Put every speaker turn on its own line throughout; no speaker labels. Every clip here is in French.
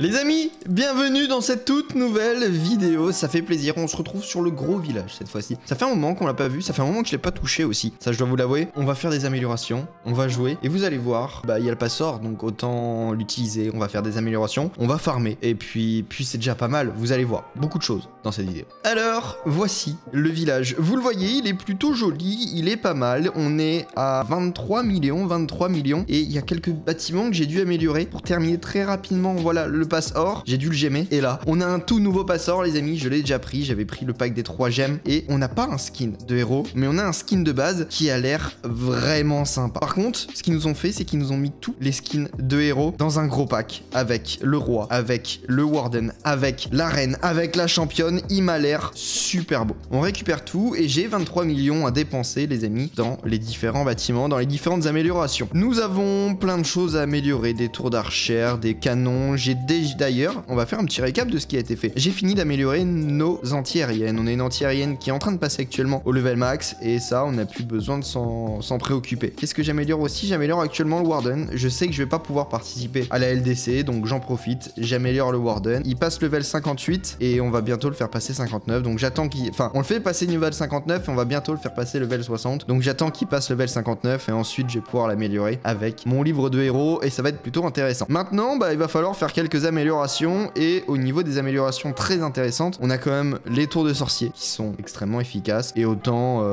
Les amis, bienvenue dans cette toute nouvelle vidéo, ça fait plaisir, on se retrouve sur le gros village cette fois-ci. Ça fait un moment qu'on l'a pas vu, ça fait un moment que je l'ai pas touché aussi, ça je dois vous l'avouer. On va faire des améliorations, on va jouer, et vous allez voir, bah il y a le passeur, donc autant l'utiliser, on va faire des améliorations, on va farmer, et puis c'est déjà pas mal, vous allez voir, beaucoup de choses dans cette vidéo. Alors, voici le village, vous le voyez, il est plutôt joli, il est pas mal, on est à 23 millions, et il y a quelques bâtiments que j'ai dû améliorer pour terminer très rapidement, voilà, le pass or, j'ai dû le gemmer, et là, on a un tout nouveau pass or, les amis, je l'ai déjà pris, j'avais pris le pack des 3 gemmes, et on n'a pas un skin de héros, mais on a un skin de base qui a l'air vraiment sympa. Par contre, ce qu'ils nous ont fait, c'est qu'ils nous ont mis tous les skins de héros dans un gros pack, avec le roi, avec le warden, avec la reine, avec la championne, il m'a l'air super beau. On récupère tout, et j'ai 23 millions à dépenser, les amis, dans les différents bâtiments, dans les différentes améliorations. Nous avons plein de choses à améliorer, des tours d'archère, des canons, j'ai d'ailleurs, on va faire un petit récap de ce qui a été fait. J'ai fini d'améliorer nos anti-aériennes. On a une anti-aérienne qui est en train de passer actuellement au level max et ça, on n'a plus besoin de s'en préoccuper. Qu'est-ce que j'améliore aussi? J'améliore actuellement le Warden. Je sais que je vais pas pouvoir participer à la LDC, donc j'en profite. J'améliore le Warden. Il passe level 58 et on va bientôt le faire passer 59. Donc j'attends qu'il... Enfin, on le fait passer level 59 et on va bientôt le faire passer level 60. Donc j'attends qu'il passe level 59 et ensuite je vais pouvoir l'améliorer avec mon livre de héros et ça va être plutôt intéressant. Maintenant, bah, il va falloir faire quelques améliorations et au niveau des améliorations très intéressantes, on a quand même les tours de sorcier qui sont extrêmement efficaces et autant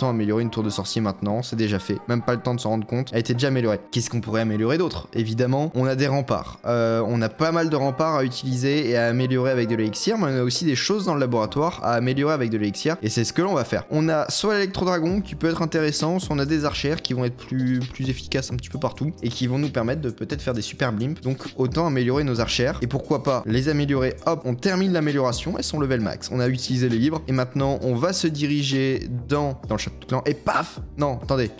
améliorer une tour de sorcier maintenant, c'est déjà fait, même pas le temps de s'en rendre compte, elle était déjà améliorée. Qu'est-ce qu'on pourrait améliorer d'autre? Évidemment, on a des remparts, on a pas mal de remparts à utiliser et à améliorer avec de l'élixir, mais on a aussi des choses dans le laboratoire à améliorer avec de l'élixir et c'est ce que l'on va faire. On a soit l'électro-dragon qui peut être intéressant, soit on a des archères qui vont être plus efficaces un petit peu partout et qui vont nous permettre de peut-être faire des super blimps, donc autant améliorer nos archères et pourquoi pas les améliorer. Hop, on termine l'amélioration, elles sont level max, on a utilisé les livres et maintenant on va se diriger dans le château de clan et paf, non attendez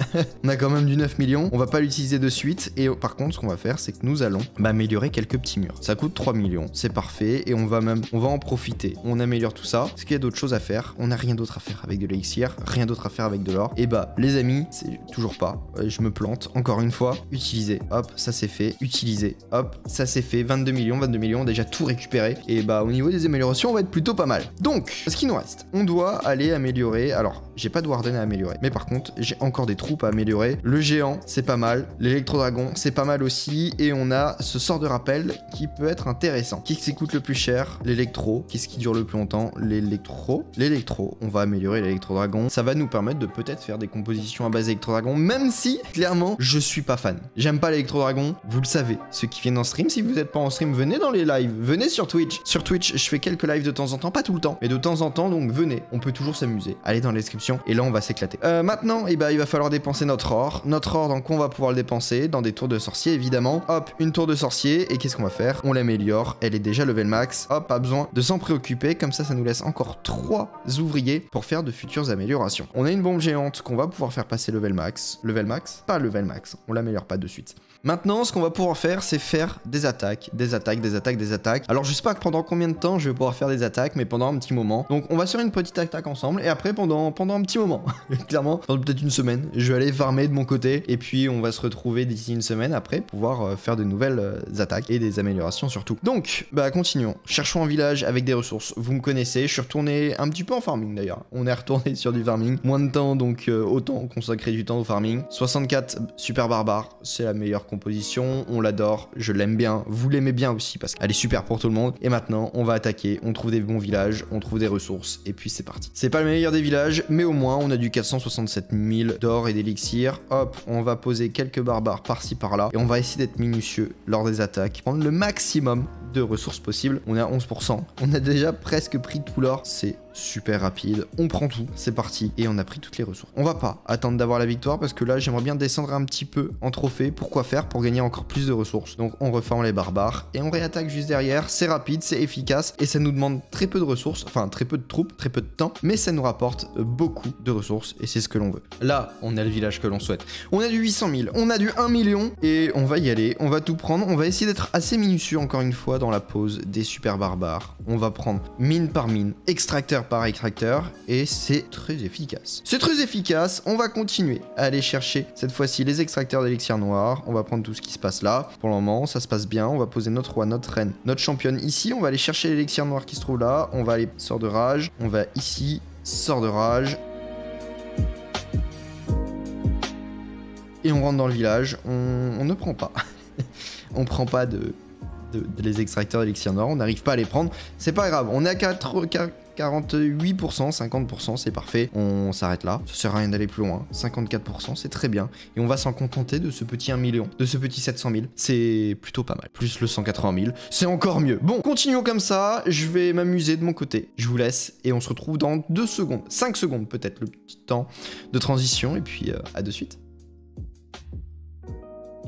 on a quand même du 9 millions, on va pas l'utiliser de suite et par contre ce qu'on va faire c'est que nous allons améliorer quelques petits murs, ça coûte 3 millions, c'est parfait et on va en profiter, on améliore tout ça. Est-ce qu'il y a d'autres choses à faire? On n'a rien d'autre à faire avec de l'élixir, rien d'autre à faire avec de l'or et bah les amis, c'est toujours pas, je me plante encore une fois, utiliser, hop ça c'est fait, utiliser, hop ça c'est fait, 22 millions, déjà tout récupéré et bah au niveau des améliorations on va être plutôt pas mal. Donc ce qui nous reste, on doit aller améliorer, alors j'ai pas de warden à améliorer mais par contre j'ai encore des troupes à améliorer, le géant c'est pas mal, l'électro-dragon c'est pas mal aussi et on a ce sort de rappel qui peut être intéressant. Qu'est-ce qui coûte le plus cher? L'électro. Qu'est-ce qui dure le plus longtemps? L'électro, on va améliorer l'électro-dragon, ça va nous permettre de peut-être faire des compositions à base d'électro-dragon même si clairement je suis pas fan, j'aime pas l'électro-dragon, vous le savez, ceux qui viennent en stream, si vous êtes pas en stream venez dans les lives, venez sur Twitch. Sur Twitch, je fais quelques lives de temps en temps, pas tout le temps, mais de temps en temps, donc venez, on peut toujours s'amuser. Allez dans la description, et là on va s'éclater. Maintenant, il va falloir dépenser notre or. Notre or, donc on va pouvoir le dépenser dans des tours de sorcier, évidemment. Hop, une tour de sorcier, et qu'est-ce qu'on va faire? On l'améliore, elle est déjà level max. Hop, pas besoin de s'en préoccuper, comme ça nous laisse encore 3 ouvriers pour faire de futures améliorations. On a une bombe géante qu'on va pouvoir faire passer level max. Level max? Pas level max, on l'améliore pas de suite. Maintenant, ce qu'on va pouvoir faire, c'est faire des attaques. Alors, je sais pas pendant combien de temps je vais pouvoir faire des attaques, mais pendant un petit moment. Donc, on va faire une petite attaque ensemble, et après, pendant un petit moment, clairement, dans peut-être une semaine, je vais aller farmer de mon côté, et puis on va se retrouver d'ici une semaine après, pouvoir faire de nouvelles attaques, et des améliorations surtout. Donc, bah, continuons. Cherchons un village avec des ressources. Vous me connaissez, je suis retourné un petit peu en farming d'ailleurs. On est retourné sur du farming. Moins de temps, donc autant consacrer du temps au farming. 64 super barbares, c'est la meilleure composition, on l'adore, je l'aime bien, vous l'aimez bien aussi parce qu'elle est super pour tout le monde. Et maintenant, on va attaquer, on trouve des bons villages, on trouve des ressources, et puis c'est parti. C'est pas le meilleur des villages, mais au moins, on a du 467 000 d'or et d'élixir. Hop, on va poser quelques barbares par-ci par-là, et on va essayer d'être minutieux lors des attaques, prendre le maximum de ressources possibles. On est à 11%, on a déjà presque pris tout l'or, c'est super rapide, on prend tout, c'est parti, et on a pris toutes les ressources. On va pas attendre d'avoir la victoire parce que là j'aimerais bien descendre un petit peu en trophée. Pourquoi faire? Pour gagner encore plus de ressources. Donc on reforme les barbares et on réattaque juste derrière, c'est rapide, c'est efficace et ça nous demande très peu de ressources, enfin très peu de troupes, très peu de temps, mais ça nous rapporte beaucoup de ressources et c'est ce que l'on veut. Là on a le village que l'on souhaite, on a du 800 000, on a du 1 million et on va y aller, on va tout prendre, on va essayer d'être assez minutieux encore une fois dans la pause des super barbares. On va prendre mine par mine, extracteur par extracteur, et c'est très efficace. C'est très efficace, on va continuer à aller chercher cette fois-ci les extracteurs d'élixir noir. On va prendre tout ce qui se passe là. Pour le moment, ça se passe bien. On va poser notre roi, notre reine, notre championne ici. On va aller chercher l'élixir noir qui se trouve là. On va aller sort de rage. On va ici, sort de rage. Et on rentre dans le village. On ne prend pas. On prend pas les extracteurs d'élixir noir. On n'arrive pas à les prendre. C'est pas grave. On est à 48%, 50%, c'est parfait. On s'arrête là. Ça sert à rien d'aller plus loin. 54%, c'est très bien. Et on va s'en contenter de ce petit 1 million, de ce petit 700 000. C'est plutôt pas mal. Plus le 180 000, c'est encore mieux. Bon, continuons comme ça. Je vais m'amuser de mon côté. Je vous laisse et on se retrouve dans 2 secondes. 5 secondes peut-être, le petit temps de transition. Et puis, à de suite.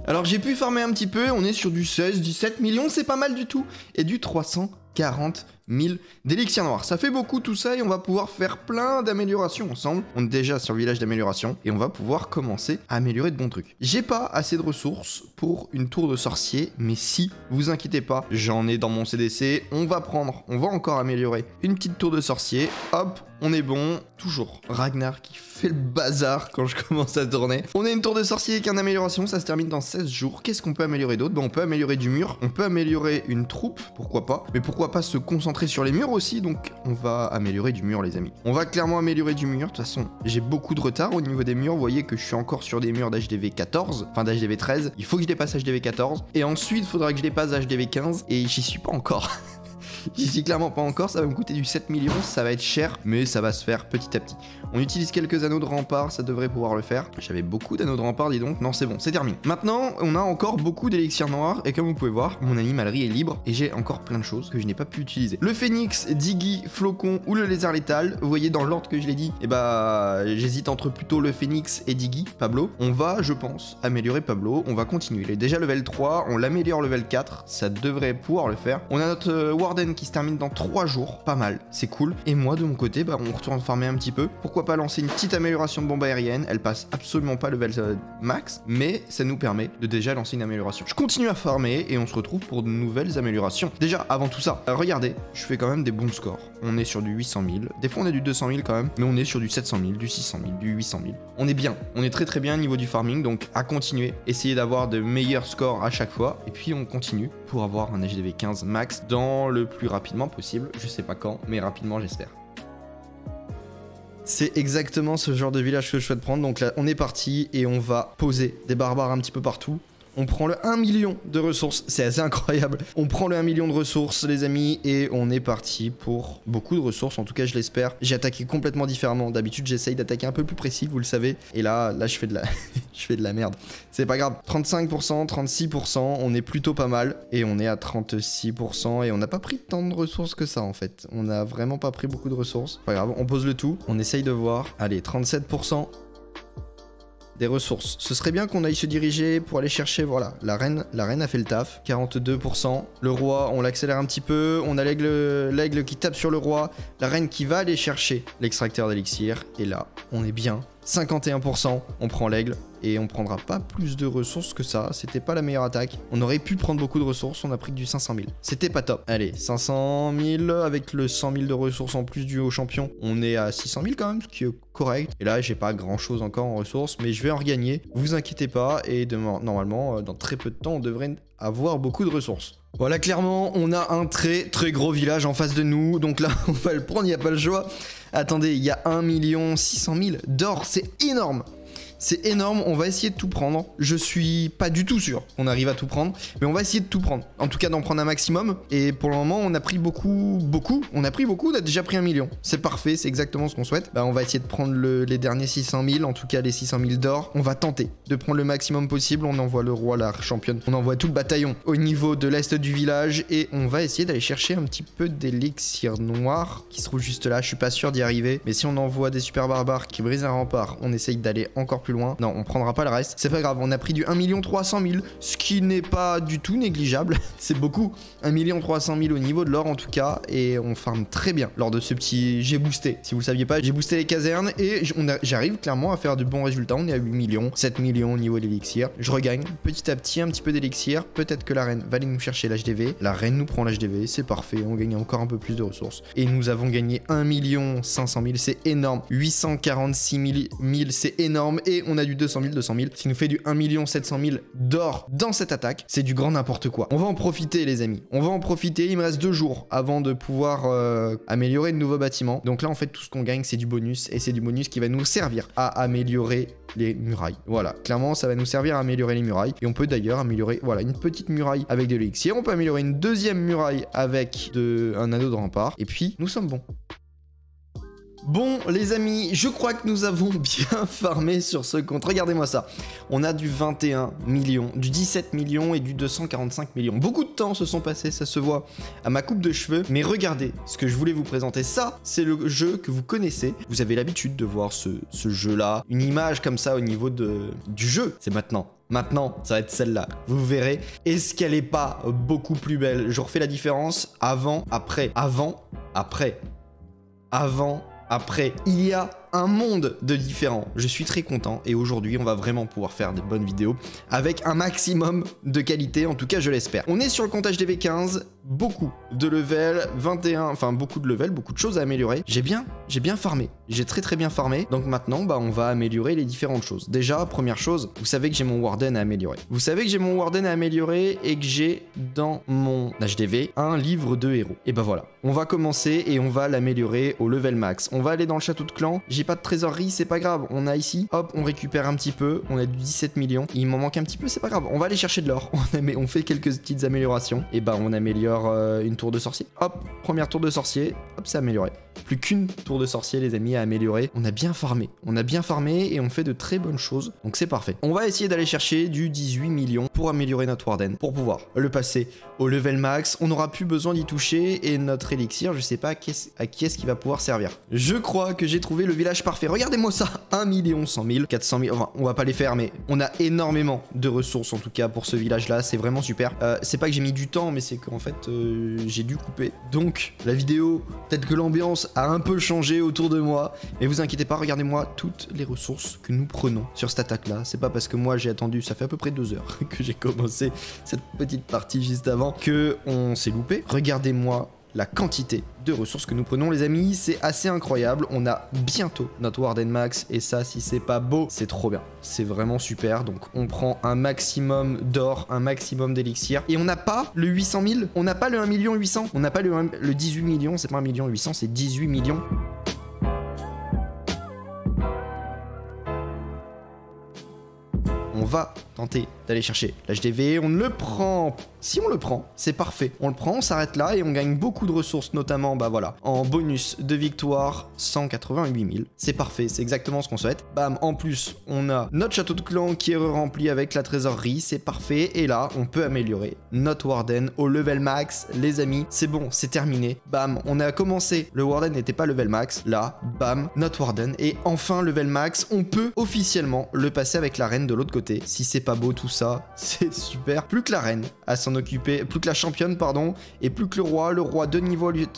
Alors j'ai pu farmer un petit peu, on est sur du 16-17 millions, c'est pas mal du tout. Et du 340 000 d'élixir noir. Ça fait beaucoup tout ça et on va pouvoir faire plein d'améliorations ensemble. On est déjà sur le village d'amélioration et on va pouvoir commencer à améliorer de bons trucs. J'ai pas assez de ressources pour une tour de sorcier, mais si, vous inquiétez pas, j'en ai dans mon CDC. On va encore améliorer une petite tour de sorcier. Hop, on est bon. Toujours Ragnar qui fait le bazar quand je commence à tourner. On a une tour de sorcier avec une amélioration, ça se termine dans 16 jours. Qu'est-ce qu'on peut améliorer d'autre? On peut améliorer du mur, on peut améliorer une troupe, pourquoi pas. Mais pourquoi pas se concentrer sur les murs aussi, donc on va améliorer du mur les amis. On va clairement améliorer du mur, de toute façon j'ai beaucoup de retard au niveau des murs, vous voyez que je suis encore sur des murs d'HDV 14, enfin d'HDV 13, il faut que je dépasse HDV 14, et ensuite il faudra que je dépasse HDV 15, et j'y suis pas encore. J'y suis clairement pas encore, ça va me coûter du 7 millions, ça va être cher, mais ça va se faire petit à petit. On utilise quelques anneaux de rempart, ça devrait pouvoir le faire. J'avais beaucoup d'anneaux de rempart, dis donc. Non, c'est bon, c'est terminé. Maintenant, on a encore beaucoup d'élixir noir, et comme vous pouvez voir, mon animalerie est libre, et j'ai encore plein de choses que je n'ai pas pu utiliser. Le phénix, Diggy, Flocon ou le lézard létal, vous voyez dans l'ordre que je l'ai dit, et bah j'hésite entre plutôt le phénix et Diggy, Pablo. On va, je pense, améliorer Pablo, on va continuer. Il est déjà level 3, on l'améliore level 4, ça devrait pouvoir le faire. On a notre Warden qui se termine dans 3 jours, pas mal, c'est cool. Et moi de mon côté, bah on retourne farmer un petit peu. Pourquoi pas lancer une petite amélioration de bombe aérienne, elle passe absolument pas level max, mais ça nous permet de déjà lancer une amélioration. Je continue à farmer et on se retrouve pour de nouvelles améliorations. Déjà, avant tout ça, regardez, je fais quand même des bons scores. On est sur du 800 000, des fois on a du 200 000 quand même, mais on est sur du 700 000, du 600 000, du 800 000. On est bien, on est très bien au niveau du farming, donc à continuer, essayer d'avoir de meilleurs scores à chaque fois, et puis on continue pour avoir un HDV 15 max dans le plus rapidement possible. Je sais pas quand, mais rapidement j'espère. C'est exactement ce genre de village que je souhaite prendre, donc là on est parti et on va poser des barbares un petit peu partout. On prend le 1 million de ressources, c'est assez incroyable. On prend le 1 million de ressources les amis et on est parti pour beaucoup de ressources, en tout cas je l'espère. J'ai attaqué complètement différemment, d'habitude j'essaye d'attaquer un peu plus précis, vous le savez. Et là je fais de la, je fais de la merde. C'est pas grave, 35%, 36%, on est plutôt pas mal. Et on est à 36% et on n'a pas pris tant de ressources que ça en fait. On n'a vraiment pas pris beaucoup de ressources. Pas grave, on pose le tout, on essaye de voir. Allez, 37%. Des ressources. Ce serait bien qu'on aille se diriger pour aller chercher, voilà, la reine a fait le taf, 42%. Le roi, on l'accélère un petit peu, on a l'aigle qui tape sur le roi, la reine qui va aller chercher l'extracteur d'élixir, et là, on est bien. 51%, on prend l'aigle, et on prendra pas plus de ressources que ça, c'était pas la meilleure attaque. On aurait pu prendre beaucoup de ressources, on a pris que du 500 000. C'était pas top. Allez, 500 000 avec le 100 000 de ressources en plus du haut champion. On est à 600 000 quand même, ce qui est correct. Et là, j'ai pas grand chose encore en ressources, mais je vais en regagner. Vous inquiétez pas, et normalement, dans très peu de temps, on devrait avoir beaucoup de ressources. Voilà, clairement, on a un très gros village en face de nous, donc là, on va le prendre, il n'y a pas le choix. Attendez, il y a 1 600 000 d'or, c'est énorme. C'est énorme, on va essayer de tout prendre. Je suis pas du tout sûr qu'on arrive à tout prendre, mais on va essayer de tout prendre. En tout cas, d'en prendre un maximum. Et pour le moment, on a pris beaucoup. On a déjà pris 1 million. C'est parfait, c'est exactement ce qu'on souhaite. Bah, on va essayer de prendre les derniers 600 000, en tout cas les 600 000 d'or. On va tenter de prendre le maximum possible. On envoie le roi, la championne. On envoie tout le bataillon au niveau de l'est du village. Et on va essayer d'aller chercher un petit peu d'élixir noir qui se trouve juste là. Je suis pas sûr d'y arriver. Mais si on envoie des super barbares qui brisent un rempart, on essaye d'aller encore plus loin. Non, on prendra pas le reste. C'est pas grave, on a pris du 1 300 000, ce qui n'est pas du tout négligeable. C'est beaucoup. 1 300 000 au niveau de l'or en tout cas, et on farm très bien lors de ce petit... J'ai boosté, si vous le saviez pas, j'ai boosté les casernes, et j'arrive clairement à faire de bons résultats. On est à 8 millions, 7 millions au niveau de l'élixir. Je regagne petit à petit un petit peu d'élixir. Peut-être que la reine va aller nous chercher l'HDV. La reine nous prend l'HDV, c'est parfait, on gagne encore un peu plus de ressources. Et nous avons gagné 1 500 000, c'est énorme. 846 000, c'est énorme. Et on a du 200 000, ce qui nous fait du 1 700 000 d'or dans cette attaque. C'est du grand n'importe quoi. On va en profiter les amis, on va en profiter. Il me reste 2 jours avant de pouvoir améliorer de nouveaux bâtiments. Donc là en fait tout ce qu'on gagne c'est du bonus, et c'est du bonus qui va nous servir à améliorer les murailles. Voilà, clairement ça va nous servir à améliorer les murailles. Et on peut d'ailleurs améliorer, voilà, une petite muraille avec de l'élixir. On peut améliorer une deuxième muraille avec un anneau de rempart. Et puis nous sommes bons. Bon les amis, je crois que nous avons bien farmé sur ce compte. Regardez-moi ça. On a du 21 millions, du 17 millions et du 245 millions. Beaucoup de temps se sont passés, ça se voit à ma coupe de cheveux. Mais regardez ce que je voulais vous présenter. Ça, c'est le jeu que vous connaissez. Vous avez l'habitude de voir ce jeu-là. Une image comme ça au niveau du jeu. C'est maintenant. Maintenant, ça va être celle-là. Vous verrez. Est-ce qu'elle est pas beaucoup plus belle? Je refais la différence. Avant, après. Avant, après. Avant, après. Il y a un monde de différents. Je suis très content et aujourd'hui on va vraiment pouvoir faire de bonnes vidéos avec un maximum de qualité, en tout cas je l'espère. On est sur le compte HDV 15, beaucoup de level, 21, enfin beaucoup de level, beaucoup de choses à améliorer. J'ai bien farmé, j'ai très bien farmé. Donc maintenant bah on va améliorer les différentes choses. Déjà première chose, vous savez que j'ai mon Warden à améliorer. Vous savez que j'ai mon Warden à améliorer et que j'ai dans mon HDV un livre de héros. Et bah voilà, on va commencer et on va l'améliorer au level max. On va aller dans le château de clan. J'ai pas de trésorerie, c'est pas grave. On a ici, hop, on récupère un petit peu. On a du 17 millions. Il m'en manque un petit peu, c'est pas grave. On va aller chercher de l'or. On fait quelques petites améliorations. Et bah, on améliore une tour de sorcier. Hop, première tour de sorcier. Hop, c'est amélioré. Plus qu'une tour de sorcier, les amis, à améliorer. On a bien farmé. On a bien farmé et on fait de très bonnes choses. Donc c'est parfait. On va essayer d'aller chercher du 18 millions pour améliorer notre Warden. Pour pouvoir le passer au level max. On n'aura plus besoin d'y toucher. Et notre élixir, je sais pas à qui est-ce qu'il va pouvoir servir. Je crois que j'ai trouvé le village parfait. Regardez-moi ça, 1 100 000, 400 000, enfin on va pas les faire mais on a énormément de ressources en tout cas pour ce village là, c'est vraiment super. C'est pas que j'ai mis du temps mais c'est qu'en fait j'ai dû couper. Donc la vidéo, peut-être que l'ambiance a un peu changé autour de moi, mais vous inquiétez pas, regardez-moi toutes les ressources que nous prenons sur cette attaque là. C'est pas parce que moi j'ai attendu, ça fait à peu près 2 heures que j'ai commencé cette petite partie juste avant que on s'est loupé. Regardez-moi la quantité de ressources que nous prenons les amis, c'est assez incroyable. On a bientôt notre Warden Max et ça si c'est pas beau, c'est trop bien. C'est vraiment super. Donc on prend un maximum d'or, un maximum d'élixir et on n'a pas le 800 000, on n'a pas le 1 800 000, on n'a pas le 18 millions, c'est pas 1 800 000, c'est 18 millions. On va tenter d'aller chercher l'HDV, on le prend. Si on le prend, c'est parfait. On le prend, on s'arrête là et on gagne beaucoup de ressources, notamment, bah voilà, en bonus de victoire, 188 000. C'est parfait, c'est exactement ce qu'on souhaite. Bam, en plus, on a notre château de clan qui est rempli avec la trésorerie, c'est parfait. Et là, on peut améliorer notre Warden au level max, les amis. C'est bon, c'est terminé. Bam, on a commencé, le Warden n'était pas level max. Là, bam, notre Warden est enfin level max. On peut officiellement le passer avec la reine de l'autre côté. Si c'est pas beau tout ça, c'est super. Plus que la reine à s'en occuper, plus que la championne pardon, et plus que le roi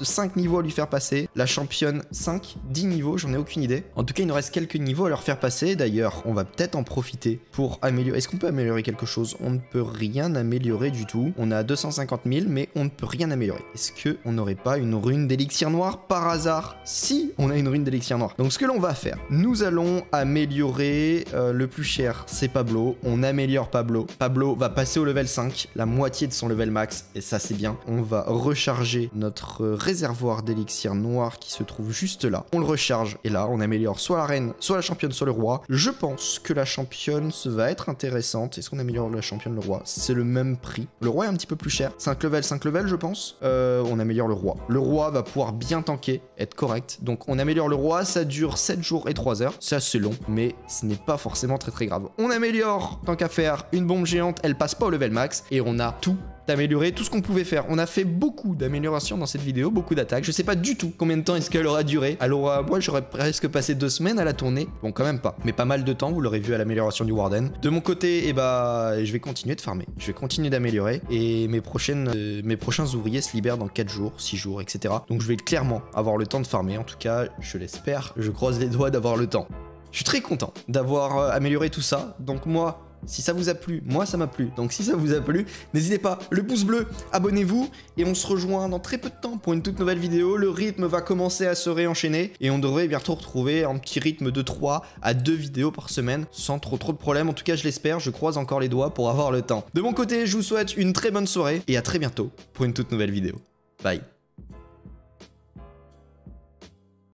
5 niveaux à lui faire passer, la championne 5, 10 niveaux, j'en ai aucune idée. En tout cas il nous reste quelques niveaux à leur faire passer, d'ailleurs on va peut-être en profiter pour améliorer. Est-ce qu'on peut améliorer quelque chose? On ne peut rien améliorer du tout, on a 250 000 mais on ne peut rien améliorer. Est-ce qu'on n'aurait pas une rune d'élixir noir par hasard? Si, on a une rune d'élixir noir. Donc ce que l'on va faire, nous allons améliorer le plus cher, c'est Pablo. On améliore Pablo. Pablo va passer au level 5, la moitié de son level max, et ça c'est bien. On va recharger notre réservoir d'élixir noir qui se trouve juste là. On le recharge, et là on améliore soit la reine, soit la championne, soit le roi. Je pense que la championne va être intéressante. Est-ce qu'on améliore la championne, le roi? C'est le même prix. Le roi est un petit peu plus cher. 5 levels je pense. On améliore le roi. Le roi va pouvoir bien tanker, être correct. Donc on améliore le roi, ça dure 7 jours et 3 heures. C'est assez long, mais ce n'est pas forcément très grave. On améliore, tant qu'à faire, une bombe géante, elle passe pas au level max, et on a tout d'améliorer tout ce qu'on pouvait faire. On a fait beaucoup d'améliorations dans cette vidéo, beaucoup d'attaques. Je sais pas du tout combien de temps est-ce qu'elle aura duré. Alors moi j'aurais presque passé 2 semaines à la tourner. Bon quand même pas, mais pas mal de temps, vous l'aurez vu à l'amélioration du Warden. De mon côté, eh bah je vais continuer de farmer. Je vais continuer d'améliorer et mes prochains ouvriers se libèrent dans 4 jours, 6 jours, etc. Donc je vais clairement avoir le temps de farmer. En tout cas, je l'espère. Je croise les doigts d'avoir le temps. Je suis très content d'avoir amélioré tout ça. Donc moi, si ça vous a plu, moi ça m'a plu. Donc si ça vous a plu, n'hésitez pas, le pouce bleu, abonnez-vous. Et on se rejoint dans très peu de temps pour une toute nouvelle vidéo. Le rythme va commencer à se réenchaîner. Et on devrait bientôt retrouver un petit rythme de 3 à 2 vidéos par semaine. Sans trop de problèmes. En tout cas, je l'espère. Je croise encore les doigts pour avoir le temps. De mon côté, je vous souhaite une très bonne soirée. Et à très bientôt pour une toute nouvelle vidéo. Bye.